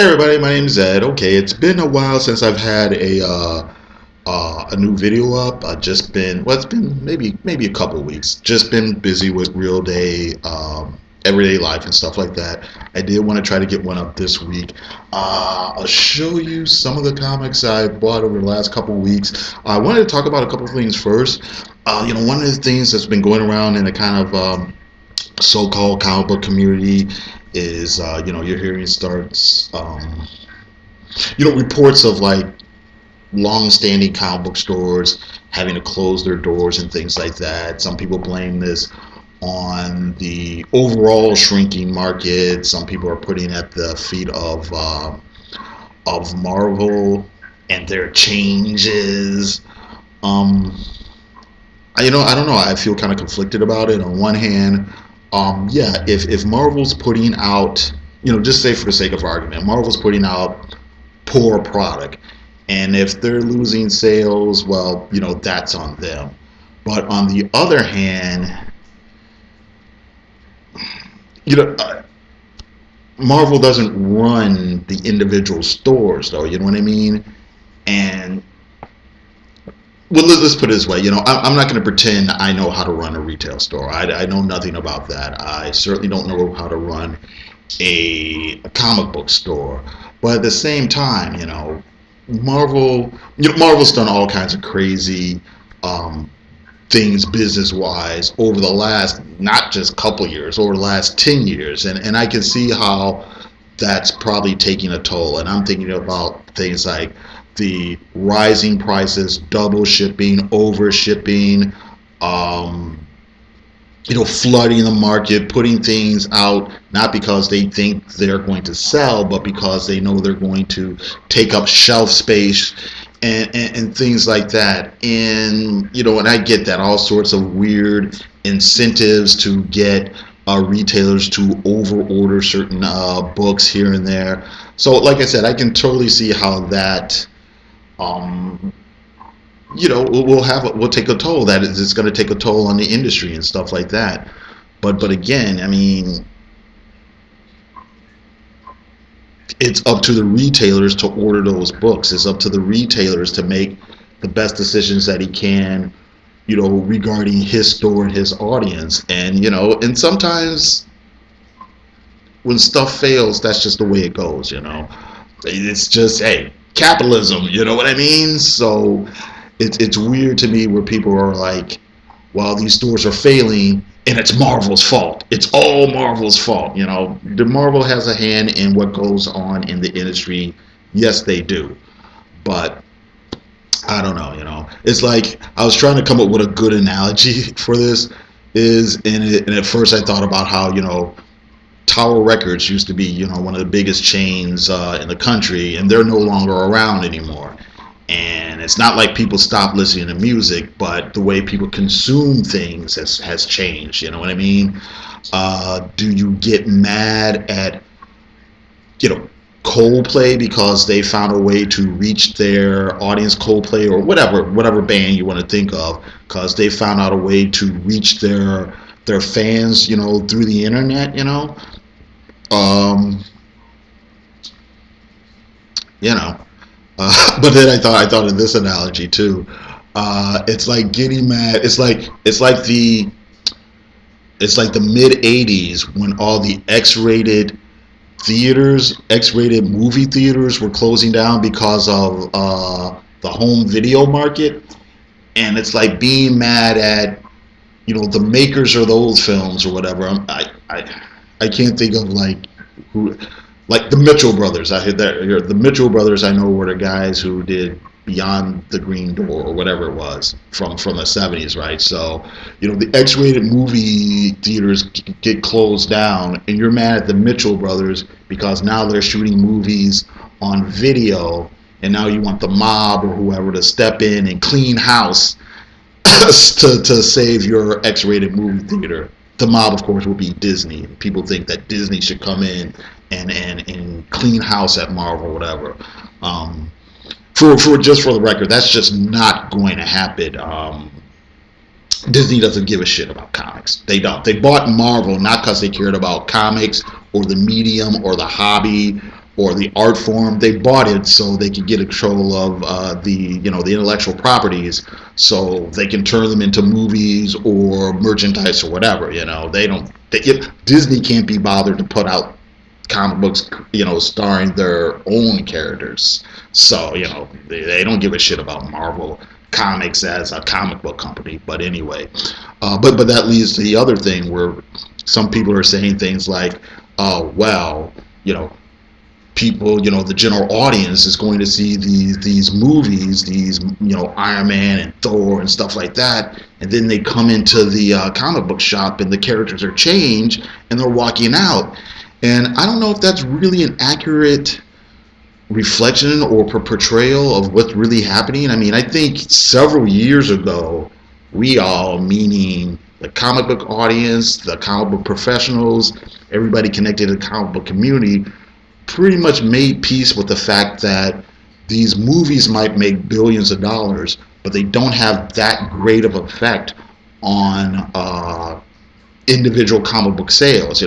Hey everybody, my name is Ed. Okay, it's been a while since I've had a new video up. I've just been it's been maybe a couple weeks. Just been busy with real day, everyday life and stuff like that. I did want to try to get one up this week. I'll show you some of the comics I bought over the last couple weeks. I wanted to talk about a couple of things first. One of the things that's been going around in the kind of so-called comic book community is you're hearing starts reports of like long-standing comic book stores having to close their doors and things like that. Some people blame this on the overall shrinking market. Some people are putting at the feet of Marvel and their changes. I don't know. I feel kind of conflicted about it. On one hand, if Marvel's putting out, just say for the sake of argument, Marvel's putting out poor product, and if they're losing sales, well, that's on them. But on the other hand, Marvel doesn't run the individual stores, though. You know what I mean? And well, let's put it this way. I'm not going to pretend I know how to run a retail store. I know nothing about that. I certainly don't know how to run a comic book store. But at the same time, Marvel's done all kinds of crazy things business-wise over the last, not just couple years, over the last 10 years. And I can see how that's probably taking a toll. And I'm thinking about things like the rising prices, double shipping, over shipping, flooding the market, putting things out not because they think they're going to sell, but because they know they're going to take up shelf space and things like that. And and I get that, all sorts of weird incentives to get retailers to over order certain books here and there. So like I said, I can totally see how that we'll take a toll. That is, it's going to take a toll on the industry and stuff like that. But again, I mean, it's up to the retailers to order those books. It's up to the retailers to make the best decisions that he can, regarding his store and his audience. And and sometimes when stuff fails, that's just the way it goes. It's just, hey, capitalism. You know what I mean? So it's weird to me where people are like, well, these stores are failing and it's Marvel's fault. It's all Marvel's fault. The Marvel has a hand in what goes on in the industry. Yes, they do. But I don't know. It's like I was trying to come up with a good analogy for this. And at first I thought about how, Tower Records used to be, one of the biggest chains in the country, and they're no longer around anymore. And it's not like people stop listening to music, but the way people consume things has changed. You know what I mean? Do you get mad at, Coldplay because they found a way to reach their audience, Coldplay or whatever band you want to think of, because they found out a way to reach their fans, through the internet, but then I thought of this analogy too. It's like getting mad. It's like the mid '80s when all the X-rated movie theaters were closing down because of the home video market, and it's like being mad at the makers of those films or whatever. I can't think of who. Like the Mitchell brothers, I heard that the Mitchell brothers I know were the guys who did Beyond the Green Door or whatever it was from the 70s, right? So, the X-rated movie theaters get closed down, and you're mad at the Mitchell brothers because now they're shooting movies on video, and now you want the mob or whoever to step in and clean house to save your X-rated movie theater. The mob, of course, will be Disney. People think that Disney should come in and clean house at Marvel or whatever. For just for the record, that's just not going to happen. Disney doesn't give a shit about comics. They don't. They bought Marvel not because they cared about comics or the medium or the hobby or the art form. They bought it so they could get control of the intellectual properties, so they can turn them into movies or merchandise or whatever. Disney can't be bothered to put out comic books, starring their own characters. So they don't give a shit about Marvel Comics as a comic book company. But anyway, but that leads to the other thing where some people are saying things like, oh well, people, the general audience is going to see these movies, Iron Man and Thor and stuff like that, and then they come into the comic book shop and the characters are changed and they're walking out. And I don't know if that's really an accurate reflection or portrayal of what's really happening. I mean, I think several years ago, we all, meaning the comic book audience, the comic book professionals, everybody connected to the comic book community, pretty much made peace with the fact that these movies might make billions of dollars, but they don't have that great of effect on individual comic book sales.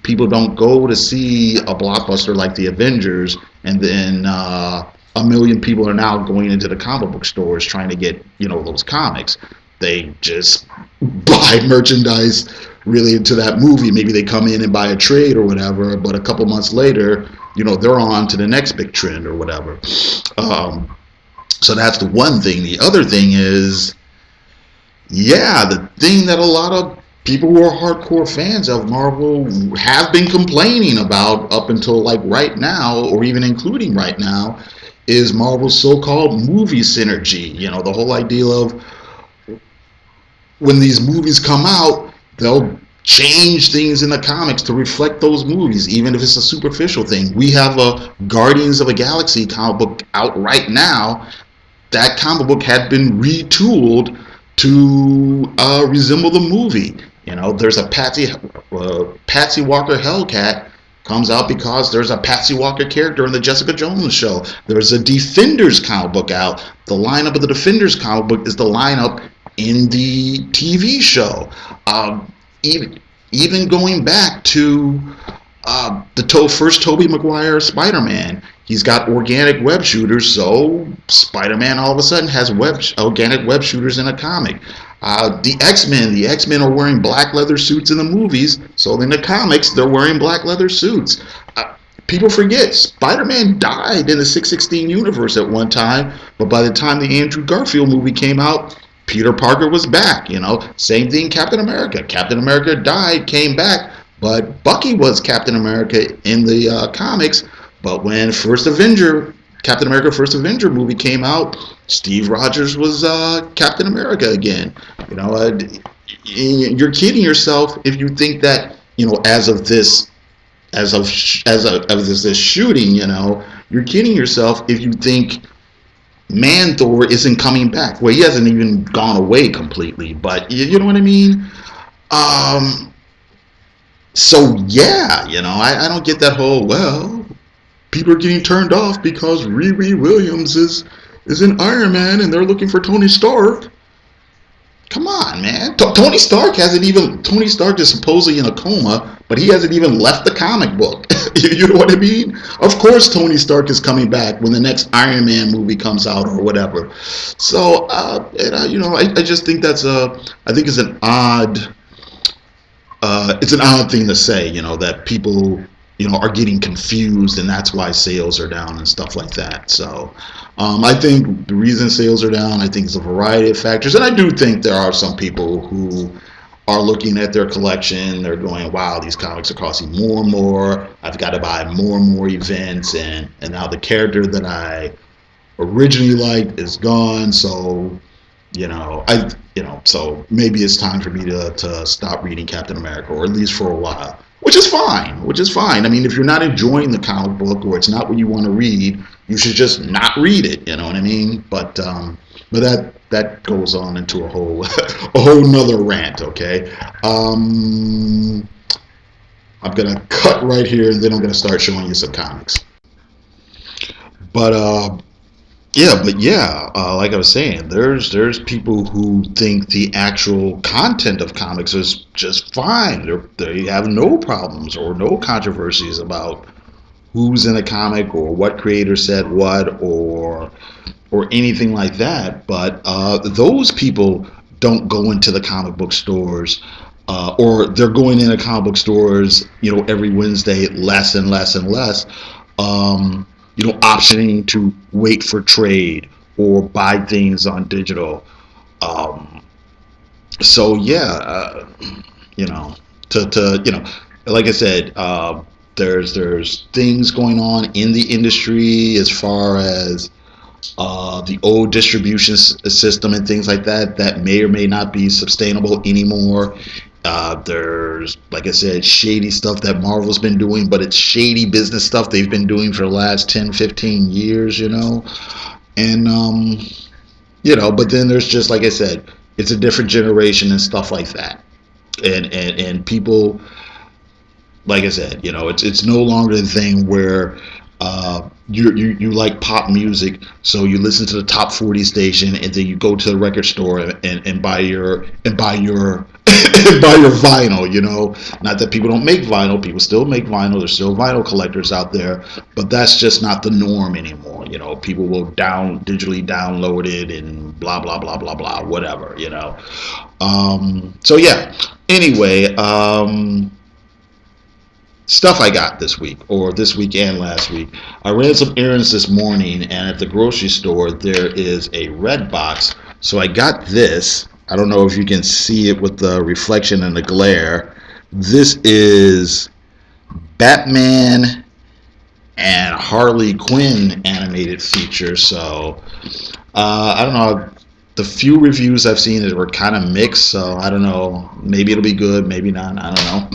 People don't go to see a blockbuster like the Avengers, and then a million people are now going into the comic book stores trying to get those comics. They just buy merchandise really into that movie. Maybe they come in and buy a trade or whatever, but a couple months later, they're on to the next big trend or whatever. So that's the one thing. The other thing is, the thing that a lot of people who are hardcore fans of Marvel have been complaining about up until like right now, or even including right now, is Marvel's so-called movie synergy. The whole idea of when these movies come out, they'll change things in the comics to reflect those movies, even if it's a superficial thing. We have a Guardians of the Galaxy comic book out right now. That comic book had been retooled to resemble the movie. There's a Patsy Walker Hellcat comes out because there's a Patsy Walker character in the Jessica Jones show. There's a Defenders comic book out. The lineup of the Defenders comic book is the lineup in the TV show. Even going back to the first Tobey Maguire Spider-Man, he's got organic web shooters, so Spider-Man all of a sudden has organic web shooters in a comic. The X-Men are wearing black leather suits in the movies, so in the comics they're wearing black leather suits. People forget Spider-Man died in the 616 universe at one time, but by the time the Andrew Garfield movie came out, Peter Parker was back. Same thing, Captain America. Captain America died, came back, but Bucky was Captain America in the comics. But when Captain America First Avenger movie came out, Steve Rogers was Captain America again. You're kidding yourself if you think that as of this shooting, you're kidding yourself if you think Man-Thor isn't coming back. Well, he hasn't even gone away completely, but you know what I mean? So yeah, I don't get that whole, well, people are getting turned off because Riri Williams is an Iron Man and they're looking for Tony Stark. Come on, man. Tony Stark is supposedly in a coma, but he hasn't even left the comic book. You know what I mean? Of course Tony Stark is coming back when the next Iron Man movie comes out or whatever. So, I just think it's an odd thing to say, that people, are getting confused and that's why sales are down and stuff like that. So, I think the reason sales are down, I think it's a variety of factors. And I do think there are some people who are looking at their collection, they're going, wow, these comics are costing more and more. I've got to buy more and more events, and now the character that I originally liked is gone. So, so maybe it's time for me to stop reading Captain America, or at least for a while. Which is fine. I mean, if you're not enjoying the comic book or it's not what you want to read, you should just not read it. You know what I mean? But that goes on into a whole nother rant. Okay. I'm gonna cut right here, and then I'm gonna start showing you some comics. But like I was saying, there's people who think the actual content of comics is just fine. They have no problems or no controversies about who's in a comic or what creator said what or anything like that. But those people don't go into the comic book stores, or they're going into comic book stores, every Wednesday, less and less and less. Optioning to wait for trade or buy things on digital. So yeah, like I said, there's things going on in the industry as far as the old distribution system and things like that may or may not be sustainable anymore. There's, like I said, shady stuff that Marvel's been doing, but it's shady business stuff they've been doing for the last 10, 15 years, and but then there's just, like I said, it's a different generation and stuff like that, and people, like I said, it's no longer the thing where you like pop music, so you listen to the top 40 station, and then you go to the record store and buy your buy your vinyl. Not that people don't make vinyl, people still make vinyl. There's still vinyl collectors out there, but that's just not the norm anymore. People will digitally download it and blah blah blah blah blah, whatever. So yeah. Anyway. Stuff I got this week, or this week and last week. I ran some errands this morning, and at the grocery store there is a red box. So I got this. I don't know if you can see it with the reflection and the glare. This is Batman and Harley Quinn animated feature. So I don't know. The few reviews I've seen were kind of mixed, so I don't know. Maybe it'll be good, maybe not. I don't know.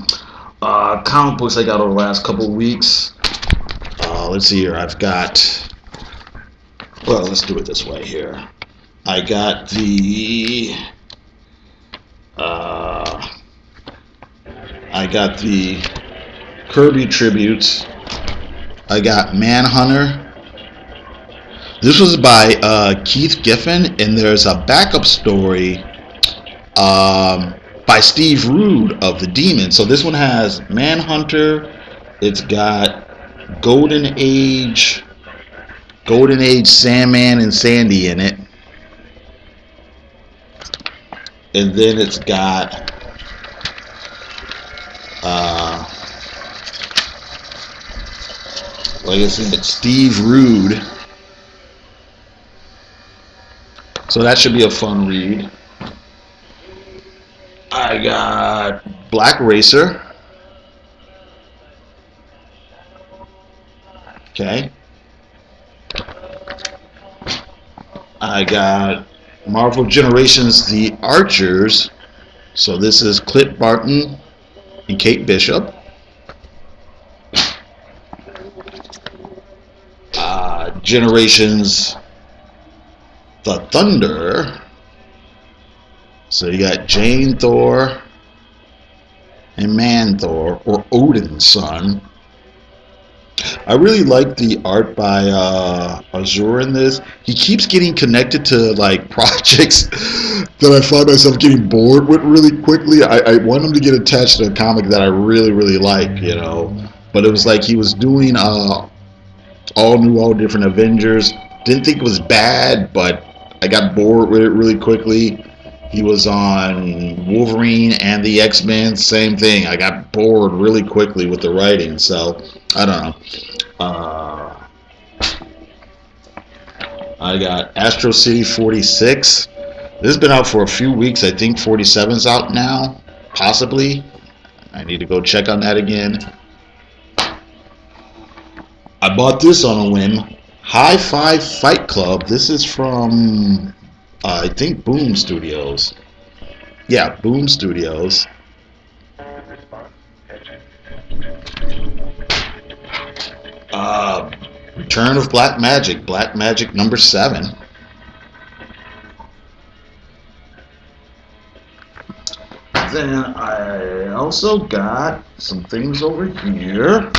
Comic books I got over the last couple of weeks. Let's see here. I've got. Well, let's do it this way here. I got the. I got the Kirby tributes. I got Manhunter. This was by Keith Giffen, and there's a backup story. By Steve Rude of The Demon. So this one has Manhunter. It's got Golden Age Sandman and Sandy in it. And then it's got like I said, Steve Rude. So that should be a fun read. I got Black Racer. Okay. I got Marvel Generations The Archers. So this is Clint Barton and Kate Bishop. Generations The Thunder. So you got Jane Thor and Man Thor, or Odin's son. I really like the art by Azur in this. He keeps getting connected to like projects that I find myself getting bored with really quickly. I want him to get attached to a comic that I really, really like, But it was like he was doing all different Avengers. Didn't think it was bad, but I got bored with it really quickly. He was on Wolverine and the X-Men, same thing. I got bored really quickly with the writing, so I don't know. I got Astro City 46. This has been out for a few weeks. I think 47's out now, possibly. I need to go check on that again. I bought this on a whim. High Five Fight Club. This is from... I think Boom Studios. Yeah, Boom Studios. Return of Black Magic. Black Magic number 7. Then I also got some things over here.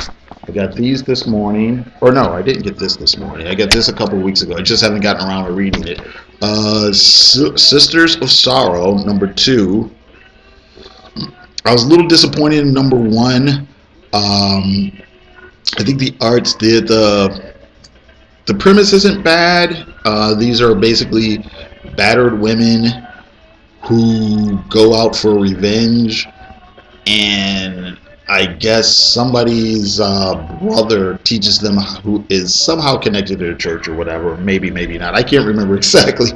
I got these this morning. Or no, I didn't get this morning. I got this a couple weeks ago. I just haven't gotten around to reading it. Sisters of Sorrow, number 2. I was a little disappointed in number 1. I think the arts did the premise isn't bad. These are basically battered women who go out for revenge, and I guess somebody's brother teaches them, who is somehow connected to the church or whatever. Maybe, maybe not. I can't remember exactly.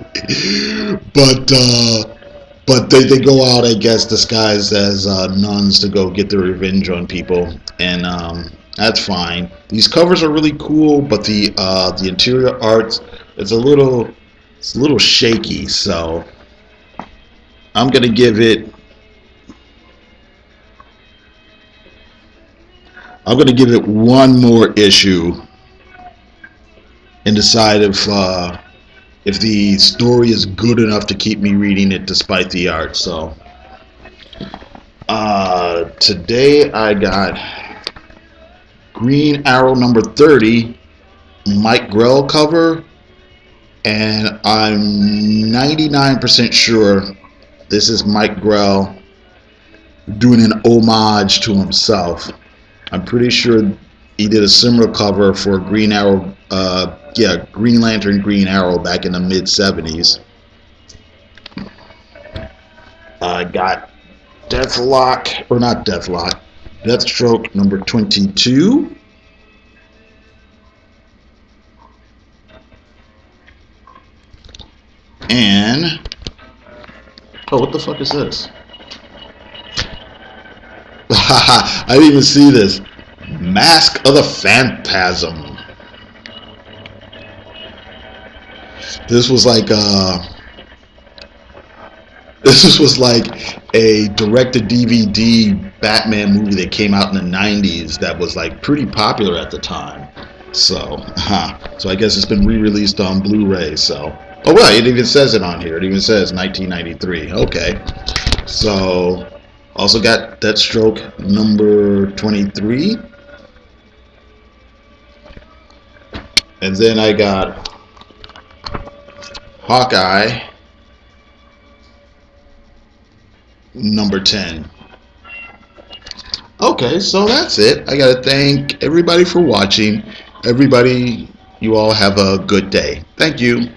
but they go out, I guess, disguised as nuns to go get their revenge on people, and that's fine. These covers are really cool, but the interior art is a little shaky. So I'm gonna give it one more issue and decide if the story is good enough to keep me reading it despite the art. So today I got Green Arrow number 30, Mike Grell cover, and I'm 99% sure this is Mike Grell doing an homage to himself. I'm pretty sure he did a similar cover for Green Arrow, Green Lantern, Green Arrow back in the mid 70s. I got Deathstroke number 22. And what the fuck is this? I didn't even see this. Mask of the Phantasm. This was like a direct-to-DVD Batman movie that came out in the 90s that was like pretty popular at the time. So I guess it's been re-released on Blu-ray. So, oh well, it even says it on here. It even says 1993. Okay. So, also got Deathstroke number 23. And then I got Hawkeye number 10. Okay, so that's it. I gotta thank everybody for watching. Everybody, you all have a good day. Thank you.